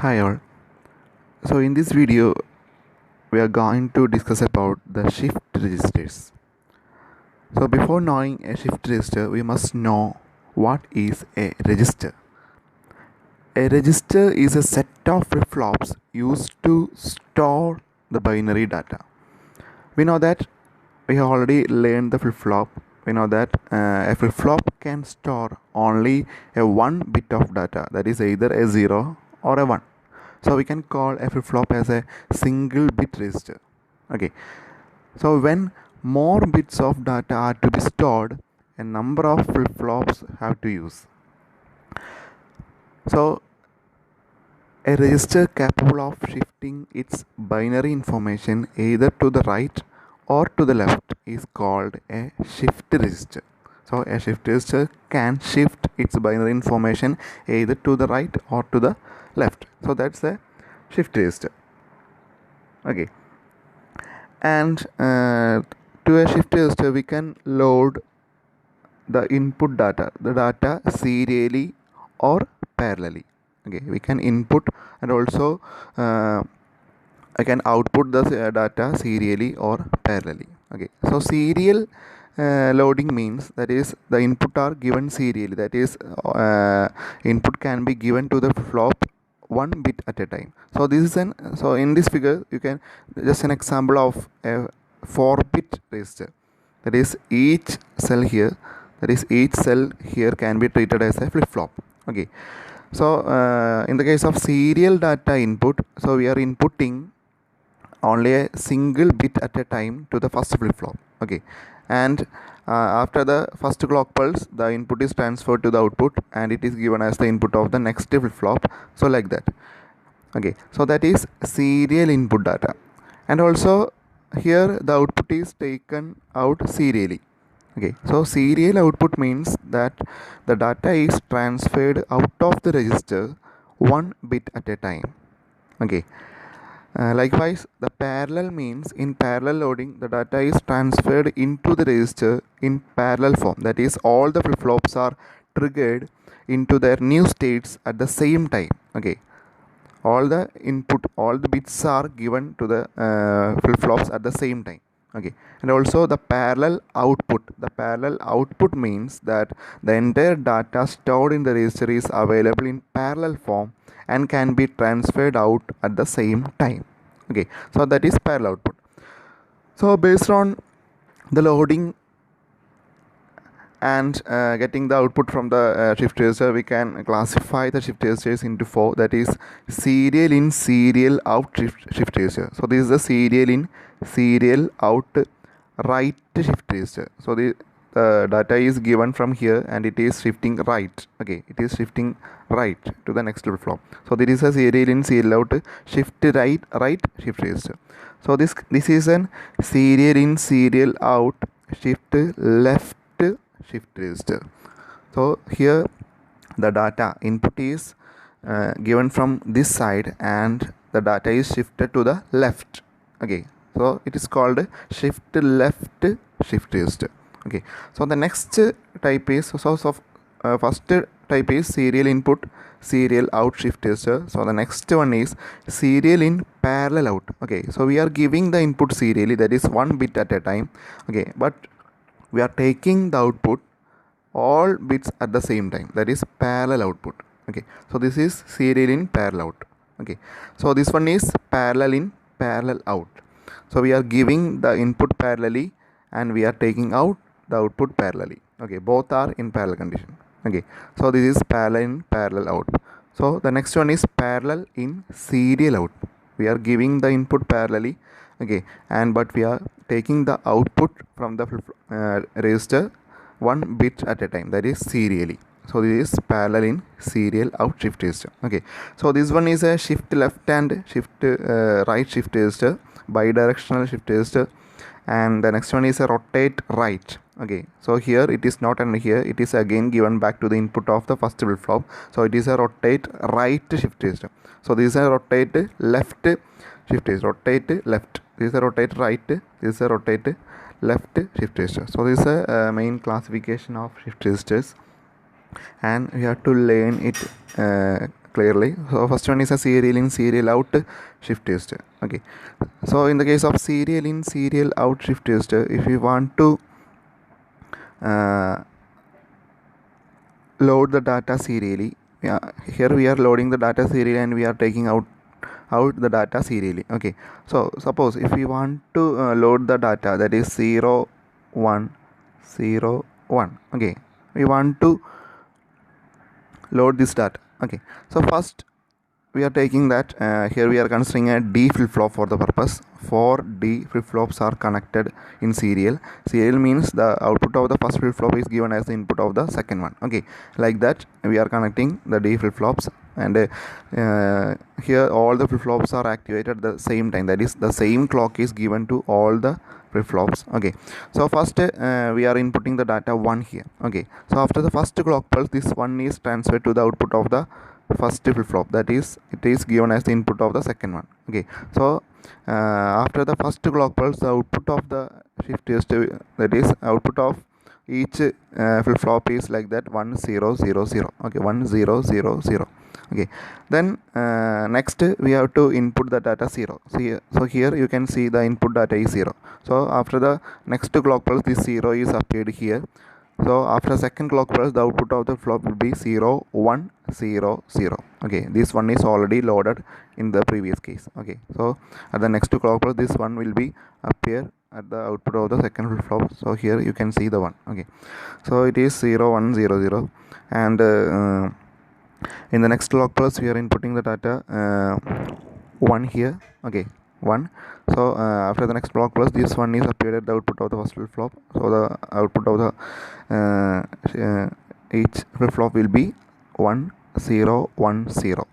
Hi all. So in this video we are going to discuss about the shift registers. So before knowing a shift register we must know what is a register. A register is a set of flip-flops used to store the binary data. We know that we have already learned the flip-flop. We know that a flip-flop can store only a one bit of data, that is either a 0 or a 1. So we can call a flip-flop as a single bit register. Okay. So when more bits of data are to be stored, a number of flip-flops have to use. So a register capable of shifting its binary information either to the right or to the left is called a shift register. So a shift register can shift its binary information either to the right or to the left. So that's a shift register. Okay. And to a shift register we can load the input data, the data serially or parallelly. Okay, we can input and also I can output the data serially or parallelly. Okay, so serial loading means that is the input are given serially, that is input can be given to the flop one bit at a time. So this is an so in this figure you can just an example of a 4-bit register, that is each cell here, that is each cell here can be treated as a flip-flop. Okay, so in the case of serial data input, so we are inputting only a single bit at a time to the first flip-flop. Okay, and after the first clock pulse the input is transferred to the output and it is given as the input of the next flip-flop, so like that. Okay, so that is serial input data, and also here the output is taken out serially. Okay, so serial output means that the data is transferred out of the register one bit at a time. Okay, likewise the parallel means in parallel loading the data is transferred into the register in parallel form, that is all the flip-flops are triggered into their new states at the same time. Okay, all the input, all the bits are given to the flip-flops at the same time. Okay, and also the parallel output means that the entire data stored in the register is available in parallel form and can be transferred out at the same time. Okay, so that is parallel output. So based on the loading and getting the output from the shift register, we can classify the shift registers into 4, that is serial in, serial out shift register. So this is the serial in, serial out right shift register. So the data is given from here and it is shifting right. Okay, it is shifting right to the next flip-flop. So there is a serial in, serial out shift right shift register. So this is an serial in, serial out shift left shift register. So here the data input is given from this side and the data is shifted to the left. Okay, so it is called shift left shift register. Okay, so the next type is first type is serial input, serial out shift register. So the next one is serial in, parallel out. Okay, so we are giving the input serially, that is one bit at a time. Okay, but we are taking the output all bits at the same time, that is parallel output. Okay, so this is serial in, parallel out. Okay, so this one is parallel in, parallel out. So we are giving the input parallelly and we are taking out the output parallelly. Okay, both are in parallel condition. Okay, so this is parallel in, parallel out. So the next one is parallel in, serial out. We are giving the input parallelly. Okay, and but we are taking the output from the register one bit at a time, that is serially. So this is parallel in, serial out shift register. Okay, so this one is a shift left and shift right shift register, bidirectional shift register, and the next one is a rotate right. Okay, so here it is not, and here it is again given back to the input of the first flip-flop. So it is a rotate right shift register. So this is a rotate left shift register, rotate left. This is a rotate right, this is a rotate left shift register. So this is a main classification of shift registers and we have to learn it clearly. So first one is a serial in, serial out shift register. Okay, so in the case of serial in, serial out shift register, if we want to load the data serially, here we are loading the data serially and we are taking out the data serially. Okay, so suppose if we want to load the data, that is 0 1 0 1. Okay, we want to load this data. Okay, so first we are taking that here we are considering a D flip-flop for the purpose. 4 D flip-flops are connected in serial. Serial means the output of the first flip-flop is given as the input of the second one. Okay, like that we are connecting the D flip-flops, and here all the flip-flops are activated at the same time. That is, the same clock is given to all the flip-flops. Okay, so first we are inputting the data 1 here. Okay, so after the first clock pulse, this 1 is transferred to the output of the first flip-flop, that is, it is given as the input of the second one. Okay, so after the first clock pulse, the output of the shift is to, that is, output of each flip-flop is like that, 1 0 0 0. Okay, 1 0 0 0. Okay, then next we have to input the data 0. So here you can see the input data is 0. So after the next clock pulse, this 0 is appeared here. So after second clock pulse, the output of the flop will be 0 1 0 0. Okay, this one is already loaded in the previous case. Okay, so at the next clock pulse, this one will be appear at the output of the second flip-flop. So here you can see the one. Okay, so it is 0 1 0 0, and in the next clock pulse we are inputting the data 1 here. Okay, 1. So after the next clock pulse, this one is appeared at the output of the first flip-flop. So the output of the each flip-flop will be 1 0 1 0.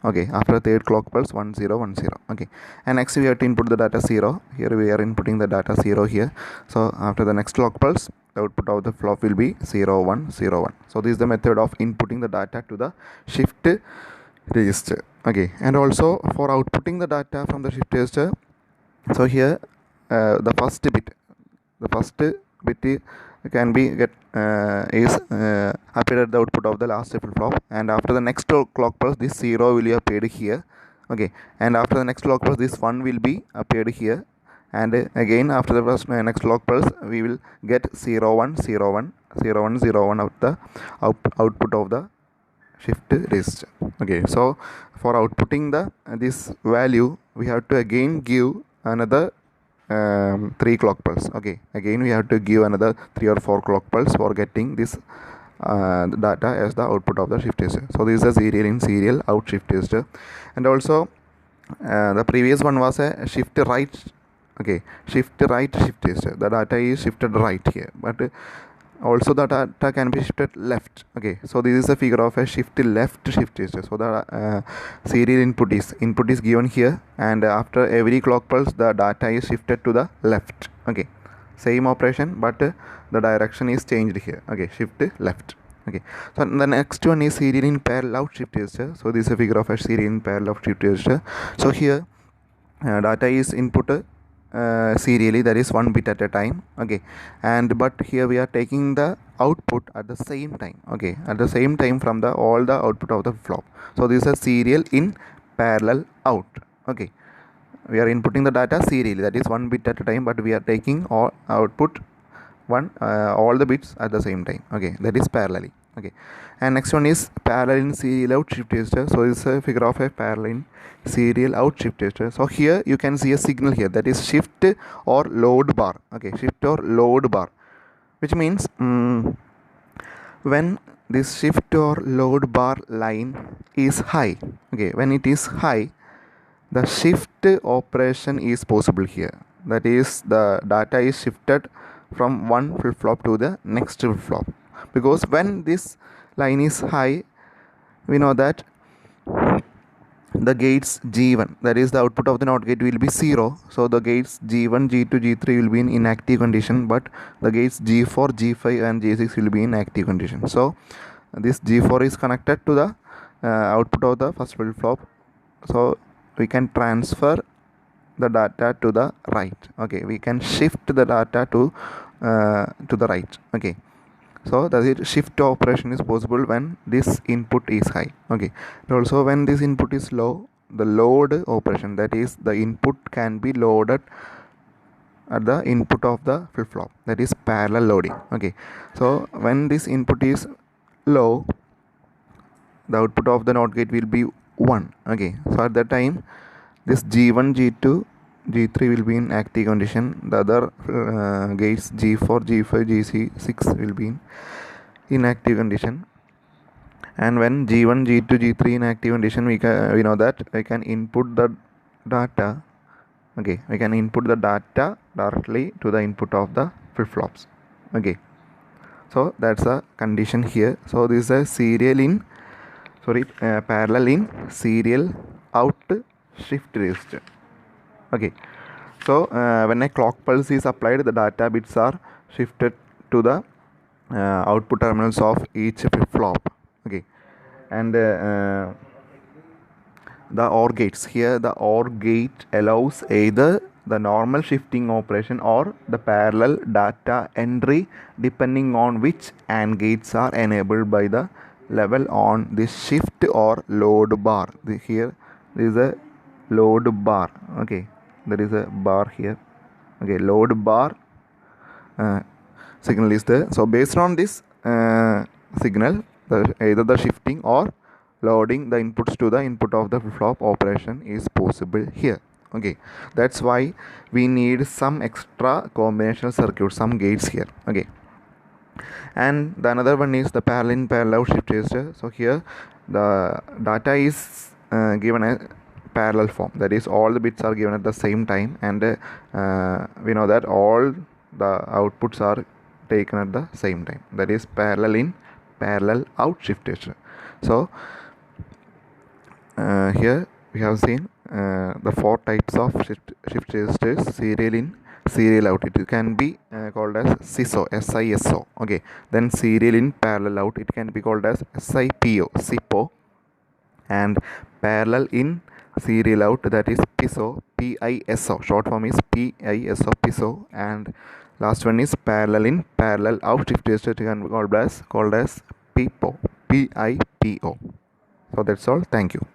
Okay, after third clock pulse, 1 0 1 0. Okay, and next we have to input the data 0. Here we are inputting the data 0 here. So after the next clock pulse, the output of the flop will be 0 1 0 1. So this is the method of inputting the data to the shift register. Okay, and also for outputting the data from the shift register, so here the first bit can be is appeared at the output of the last flip-flop, and after the next clock pulse, this 0 will be appeared here. Okay, and after the next clock pulse, this 1 will be appeared here, and again after the first next clock pulse, we will get 0 1 0 1 0 1 0 1 out the output of the shift register. Okay, so for outputting the this value, we have to again give another 3 clock pulse. Okay, again we have to give another 3 or 4 clock pulse for getting this data as the output of the shift register. So this is a serial in, serial out shift register, and also the previous one was a shift right. Okay, shift right shift register. The data is shifted right here, but also the data can be shifted left. Okay, so this is a figure of a shift left shift register. So the serial input is given here, and after every clock pulse, the data is shifted to the left. Okay, same operation, but the direction is changed here. Okay, shift left. Okay, so the next one is serial in parallel out shift register. So this is a figure of a serial in parallel out shift register. So here data is input serially, that is 1 bit at a time. Okay, and but here we are taking the output at the same time. Okay, at the same time from the all the output of the flop. So this is a serial in parallel out. Okay, we are inputting the data serially, that is 1 bit at a time, but we are taking all output all the bits at the same time. Okay, that is parallelly. Okay, and next one is parallel in serial out shift register. So this is a figure of a parallel in serial out shift register. So here you can see a signal here, that is shift or load bar. Okay, shift or load bar, which means when this shift or load bar line is high. Okay, when it is high, the shift operation is possible here. That is, the data is shifted from one flip-flop to the next flip-flop, because when this line is high, we know that the gates G1, that is the output of the NOT gate, will be 0. So the gates G1, G2, G3 will be in inactive condition, but the gates G4, G5 and G6 will be in active condition. So this G4 is connected to the output of the first flip-flop. So we can transfer the data to the right. Okay, we can shift the data to the right. Okay, So the shift operation is possible when this input is high. Okay. And also when this input is low, the load operation, that is the input can be loaded at the input of the flip flop, that is parallel loading. Okay. So when this input is low, the output of the NOT gate will be 1. Okay. So at that time this G1, G2, G3 will be in active condition. The other gates G4, G5, G6 will be in inactive condition. And when G1, G2, G3 in active condition, we know that we can input the data. Okay, we can input the data directly to the input of the flip flops. Okay, so that's a condition here. So this is a parallel in, serial out shift register. Okay, so when a clock pulse is applied, the data bits are shifted to the output terminals of each flip flop. Okay, and the OR gates, here the OR gate allows either the normal shifting operation or the parallel data entry, depending on which AND gates are enabled by the level on this shift or load bar. Here there is a load bar. Okay, there is a bar here. Okay, load bar signal is there. So based on this signal, either the shifting or loading the inputs to the input of the flip flop operation is possible here. Okay, that's why we need some extra combinational circuit, some gates here. Okay, and the another one is the parallel in, parallel out shift register. So here the data is given a parallel form, that is all the bits are given at the same time, and we know that all the outputs are taken at the same time, that is parallel in, parallel out shift register. So here we have seen the 4 types of shift registers: serial in, serial out. It can be called as SISO. Okay, then serial in, parallel out, it can be called as SIPO, and parallel in, serial out, that is PISO. Short form is PISO. And last one is parallel in, parallel out shift register, it can be called as PIPO. So that's all. Thank you.